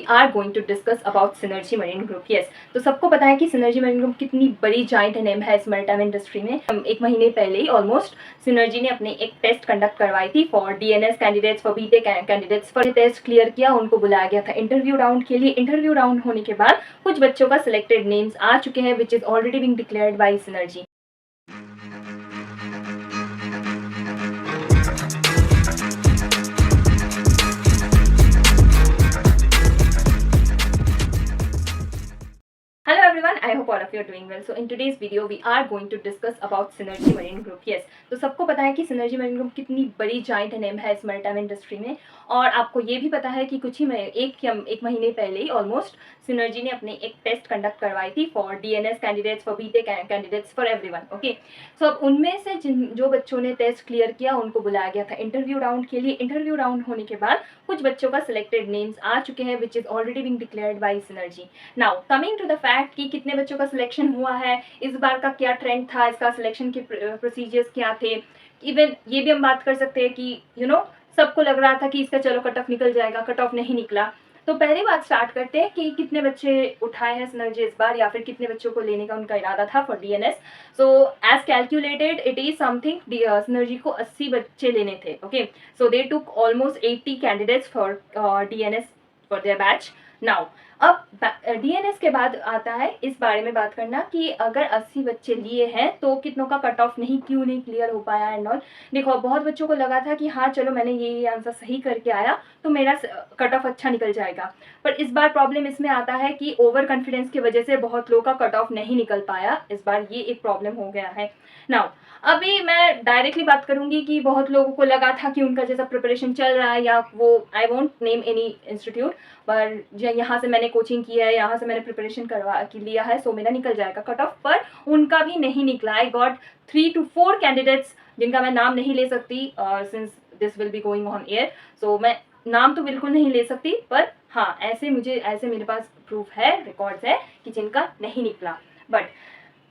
Are going to discuss about Synergy Marine Group. Yes, तो सबको पता है कि सिनर्जी मरीन ग्रुप कितनी बड़ी जाइंट नेम है इस मैरीटाइम इंडस्ट्री में। एक महीने पहले ही ऑलमोस्ट सिनर्जी ने अपनी एक टेस्ट कंडक्ट करवाई थी for DNS candidates, for BTech candidates. For test clear किया, उनको बुलाया गया था इंटरव्यू राउंड के लिए। इंटरव्यू राउंड होने के बाद कुछ बच्चों का सिलेक्टेड नेम्स आ चुके हैं, which is already being declared by synergy. Hello everyone, I hope all of you are doing well. So in today's video we are going to discuss about Synergy Marine Group. Yes, तो सबको पता है कि Synergy Marine Group कितनी बड़ी giant name है इस maritime industry में। और आपको ये भी पता है कि कुछ ही एक महीने पहले ही ऑलमोस्ट सिनर्जी ने अपनी एक टेस्ट कंडक्ट करवाई थी for DNS candidates, for BTech candidates, for everyone. Okay, so अब उनमें से जो बच्चों ने टेस्ट क्लियर किया उनको बुलाया गया था इंटरव्यू राउंड के लिए। इंटरव्यू राउंड होने के बाद कुछ बच्चों का सिलेक्टेड नेम्स आ चुके हैं, which is already being declared by Synergy. Now coming to the fact कि कितने बच्चों का सिलेक्शन हुआ है, इस बार का क्या ट्रेंड था, इसका सिलेक्शन के प्रोसीजर्स क्या थे। इवन ये भी हम बात कर सकते हैं कि सबको लग रहा था कि इसका चलो कट ऑफ निकल जाएगा, कट ऑफ नहीं निकला। तो पहली बात स्टार्ट करते हैं कि कितने बच्चे उठाए हैं सिनर्जी इस बार, या फिर कितने बच्चों को लेने का उनका इरादा था for DNS. So as calculated it is something, Synergy को 80 बच्चे लेने थे। Okay, so they took almost 80 candidates for DNS for their batch. Now अब डीएनएस के बाद आता है इस बारे में बात करना कि अगर 80 बच्चे लिए हैं तो कितनों का कट ऑफ क्यों नहीं क्लियर हो पाया एंड ऑल। देखो, बहुत बच्चों को लगा था कि हाँ चलो मैंने ये आंसर सही करके आया तो मेरा कट ऑफ अच्छा निकल जाएगा। पर इस बार प्रॉब्लम इसमें आता है कि ओवर कॉन्फिडेंस की वजह से बहुत लोगों का कट ऑफ नहीं निकल पाया इस बार, ये एक प्रॉब्लम हो गया है। नाउ अभी मैं डायरेक्टली बात करूंगी कि बहुत लोगों को लगा था कि उनका जैसा प्रिपरेशन चल रहा है, या वो I won't name any institute, पर यहाँ से मैंने कोचिंग किया है, यहाँ से मैंने प्रिपरेशन करवा लिया है, सो मेरा निकल जाएगा कट ऑफ। पर उनका भी नहीं निकला। आई गॉट 3 to 4 कैंडिडेट्स जिनका मैं नाम नहीं ले सकती since this will be going on air, so मैं नाम तो बिल्कुल नहीं ले सकती, पर हाँ ऐसे मेरे पास प्रूफ है, रिकॉर्ड्स है कि जिनका नहीं निकला। बट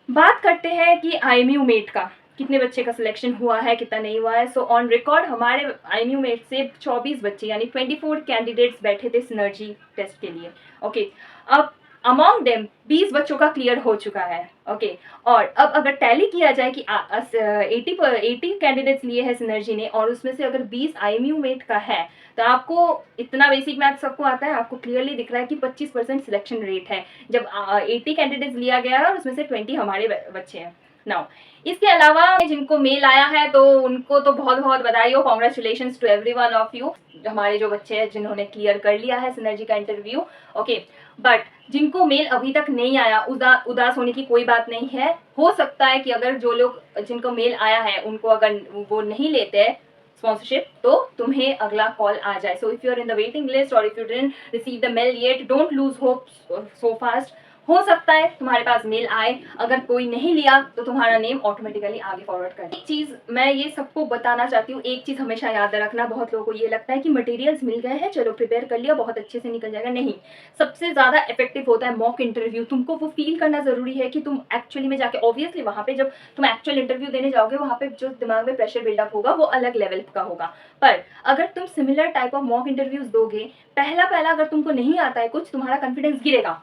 बात करते हैं कि आईएमयू मेट का कितने बच्चे का सिलेक्शन हुआ है, कितना नहीं हुआ है। सो ऑन रिकॉर्ड हमारे आईएमयू मेट से 24 बच्चे यानी 24 कैंडिडेट्स बैठे थे सिनर्जी टेस्ट के लिए। ओके, अब अमॉन्ग देम 20 बच्चों का क्लियर हो चुका है। ओके, और अब अगर टैली किया जाए कि 80 कैंडिडेट्स लिए हैं सिनर्जी ने और उसमें से अगर 20 आईएमयू मेट का है, तो आपको इतना बेसिक मैथ सबको आता है, आपको क्लियरली दिख रहा है कि 25% सिलेक्शन रेट है जब 80 कैंडिडेट्स लिया गया है और उसमें से 20 हमारे बच्चे हैं। नाउ इसके अलावा जिनको मेल आया है तो उनको तो बहुत बहुत बधाई हो, congratulations to everyone of you, हमारे जो बच्चे हैं जिन्होंने क्लियर कर लिया है सिनर्जी का इंटरव्यू। ओके, बट जिनको मेल अभी तक नहीं आया, उदास होने की कोई बात नहीं है। हो सकता है कि अगर जो लोग जिनको मेल आया है उनको अगर वो नहीं लेते हैं स्पॉन्सरशिप, तो तुम्हें अगला कॉल आ जाए। So if you are in the waiting list और if you didn't receive the mail yet, don't lose hope so fast. हो सकता है तुम्हारे पास मेल आए, अगर कोई नहीं लिया तो तुम्हारा नेम ऑटोमेटिकली आगे फॉरवर्ड कर। एक चीज मैं ये सबको बताना चाहती हूँ, एक चीज हमेशा याद रखना, बहुत लोगों को ये लगता है कि मटेरियल्स मिल गए हैं चलो प्रिपेयर कर लिया बहुत अच्छे से निकल जाएगा। नहीं, सबसे ज्यादा इफेक्टिव होता है मॉक इंटरव्यू। तुमको वो फील करना जरूरी है कि तुम एक्चुअली में जाके, ऑब्वियसली वहां पे जब तुम एक्चुअल इंटरव्यू देने जाओगे वहां पे जो दिमाग में प्रेशर बिल्डअप होगा वो अलग लेवल का होगा। पर अगर तुम similar type of mock interviews दोगे, पहला अगर तुमको नहीं आता है कुछ, तुम्हारा कॉन्फिडेंस गिरेगा,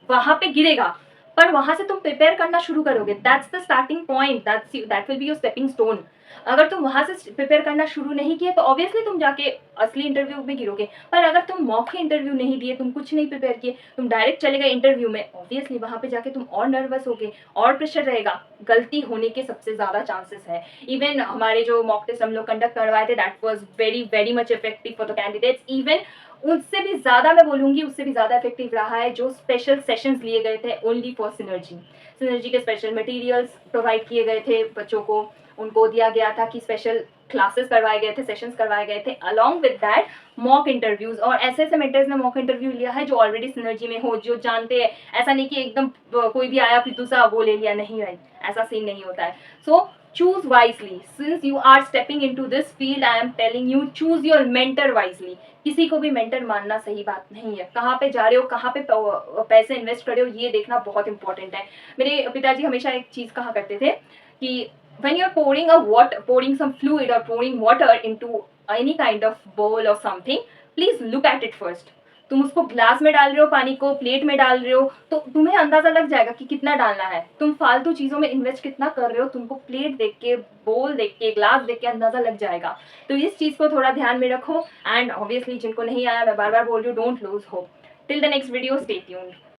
वहां पे गिरेगा, पर वहां से तुम प्रिपेयर करना शुरू करोगे। That's the starting point, that will be your stepping stone. अगर तुम वहां से प्रिपेयर करना शुरू नहीं किए तो ऑब्वियसली तुम जाके असली इंटरव्यू में गिरोगे। पर अगर तुम मौके इंटरव्यू नहीं दिए, तुम कुछ नहीं प्रिपेयर किए, तुम डायरेक्ट चले गए इंटरव्यू में, ऑब्वियसली वहां पे जाके तुम और नर्वस होगे और प्रेशर रहेगा, गलती होने के सबसे ज्यादा चांसेस है। इवन हमारे जो मॉक टेस्ट हम लोग कंडक्ट करवाए थे, that was very very much effective for the candidates. Even उससे भी ज्यादा मैं बोलूंगी, उससे भी ज्यादा इफेक्टिव रहा है जो स्पेशल सेशंस लिए गए थे ओनली फॉर सिनर्जी के स्पेशल मटेरियल्स प्रोवाइड किए गए थे बच्चों को, उनको दिया गया था कि स्पेशल क्लासेस करवाए गए थे, सेशंस करवाए गए थे, along with that mock interviews. और ऐसे मेंटर्स ने मॉक इंटरव्यू लिया है जो ऑलरेडी सिनर्जी में हो, जो जानते हैं। ऐसा नहीं कि एकदम कोई भी आया फिर दूसरा वो ले लिया, नहीं भाई, ऐसा सीन नहीं होता है। सो choose wisely since you are stepping into this field, I am telling you choose your mentor wisely। किसी को भी मेंटर मानना सही बात नहीं है। कहाँ पे जा रहे हो, कहाँ पे पैसे इन्वेस्ट कर रहे हो, ये देखना बहुत इंपॉर्टेंट है। मेरे पिताजी हमेशा एक चीज कहा करते थे कि when you're pouring some fluid or pouring water into any kind of bowl or something, please look at it first। तुम उसको ग्लास में डाल रहे हो, पानी को प्लेट में डाल रहे हो, तो तुम्हें अंदाज़ा लग जाएगा कि कितना डालना है। तुम फालतू चीज़ों में इन्वेस्ट कितना कर रहे हो, तुमको प्लेट देख के, बोल देख के, ग्लास देख के अंदाज़ा लग जाएगा। तो इस चीज़ को थोड़ा ध्यान में रखो एंड ऑब्वियसली जिनको नहीं आया, मैं बार-बार बोल रही हूँ, don't lose hope. Till the next video, stay tuned.